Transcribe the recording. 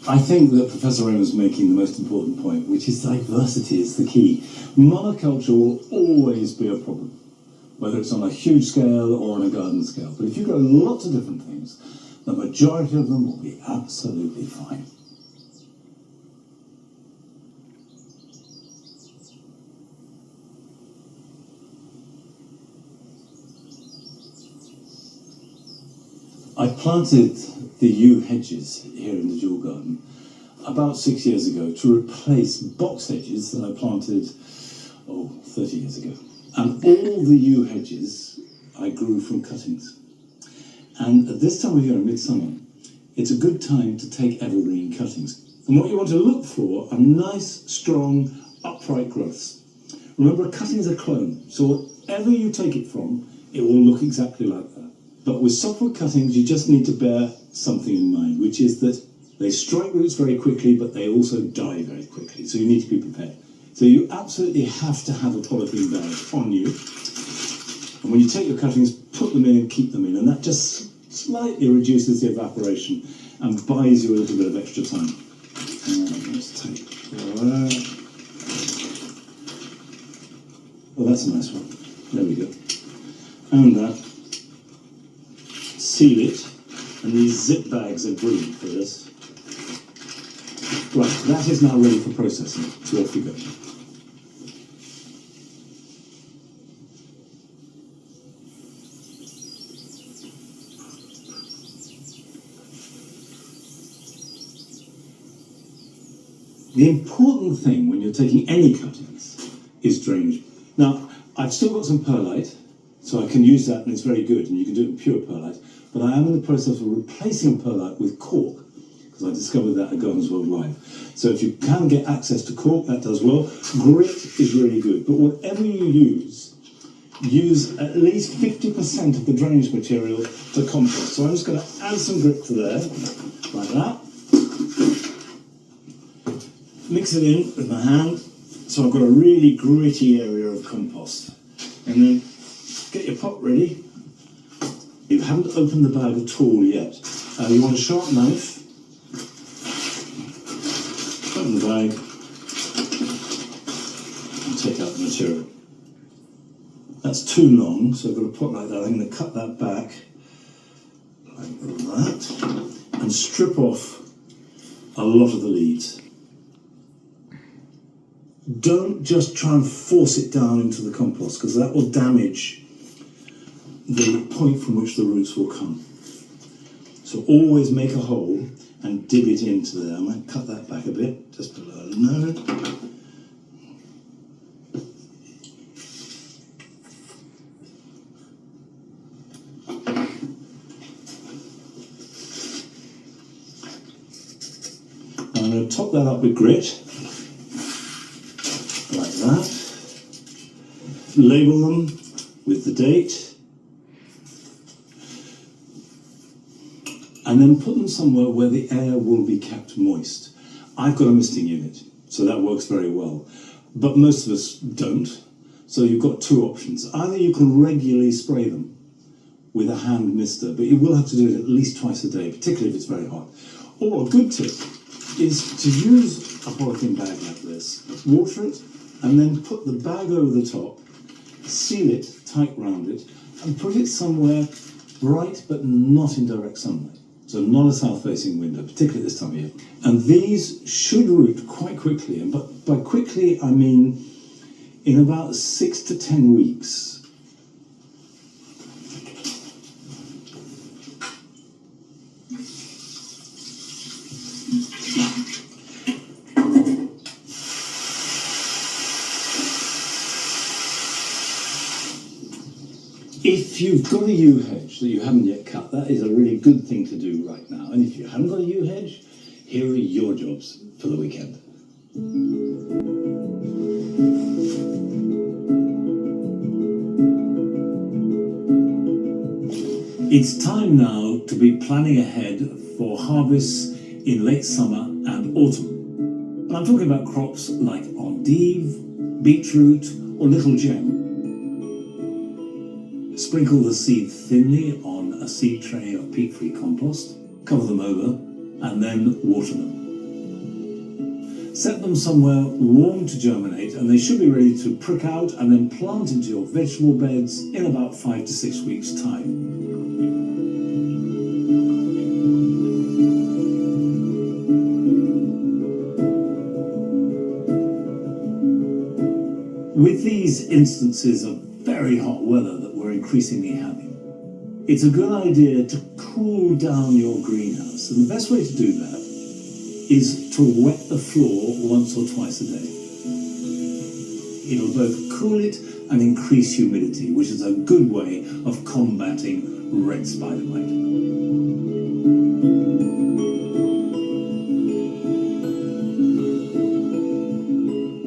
I think that Professor Raymond is making the most important point, which is diversity is the key. Monoculture will always be a problem, whether it's on a huge scale or on a garden scale. But if you grow lots of different things, the majority of them will be absolutely fine. I planted the yew hedges here in the dual garden about 6 years ago to replace box hedges that I planted 30 years ago. And all the yew hedges I grew from cuttings. And at this time of year in midsummer, it's a good time to take evergreen cuttings. And what you want to look for are nice, strong, upright growths. Remember, a cutting is a clone, so whatever you take it from, it will look exactly like that. But with softwood cuttings, you just need to bear something in mind, which is that they strike roots very quickly, but they also die very quickly. So you need to be prepared. So you absolutely have to have a polythene bag on you. And when you take your cuttings, put them in and keep them in. And that just slightly reduces the evaporation and buys you a little bit of extra time. Let's take that. Well, that's a nice one. There we go. And that. Seal it, and these zip bags are brilliant for this. Right, that is now ready for processing, so off you go. The important thing when you're taking any cuttings is drainage. Now, I've still got some perlite, so I can use that and it's very good, and you can do it with pure perlite. But I am in the process of replacing perlite with cork, because I discovered that at Gardens World Live. So if you can get access to cork, that does well. Grit is really good, but whatever you use at least 50% of the drainage material to compost. So I'm just going to add some grit to there, like that. Mix it in with my hand, so I've got a really gritty area of compost. And then get your pot ready. You haven't opened the bag at all yet. You want a sharp knife. Open the bag and take out the material. That's too long, so I've got a pot like that. I'm going to cut that back like that and strip off a lot of the leaves. Don't just try and force it down into the compost, because that will damage the point from which the roots will come. So always make a hole and dip it into there. I might cut that back a bit, just below the node. I'm going to top that up with grit, like that. Label them with the date. And then put them somewhere where the air will be kept moist. I've got a misting unit, so that works very well. But most of us don't, so you've got two options. Either you can regularly spray them with a hand mister, but you will have to do it at least twice a day, particularly if it's very hot. Or a good tip is to use a polythene bag like this, water it, and then put the bag over the top, seal it tight round it, and put it somewhere bright but not in direct sunlight. So not a south-facing window, particularly this time of year. And these should root quite quickly, and by quickly I mean in about 6 to 10 weeks. If you've got a yew hedge that you haven't yet cut, that is a really good thing to do right now. And if you haven't got a yew hedge, here are your jobs for the weekend. It's time now to be planning ahead for harvests in late summer and autumn. And I'm talking about crops like endive, beetroot, or little gem. Sprinkle the seed thinly on a seed tray of peat-free compost, cover them over, and then water them. Set them somewhere warm to germinate, and they should be ready to prick out and then plant into your vegetable beds in about 5 to 6 weeks' time. With these instances of very hot weather that we're increasingly having, it's a good idea to cool down your greenhouse. And the best way to do that is to wet the floor once or twice a day. It'll both cool it and increase humidity, which is a good way of combating red spider mite.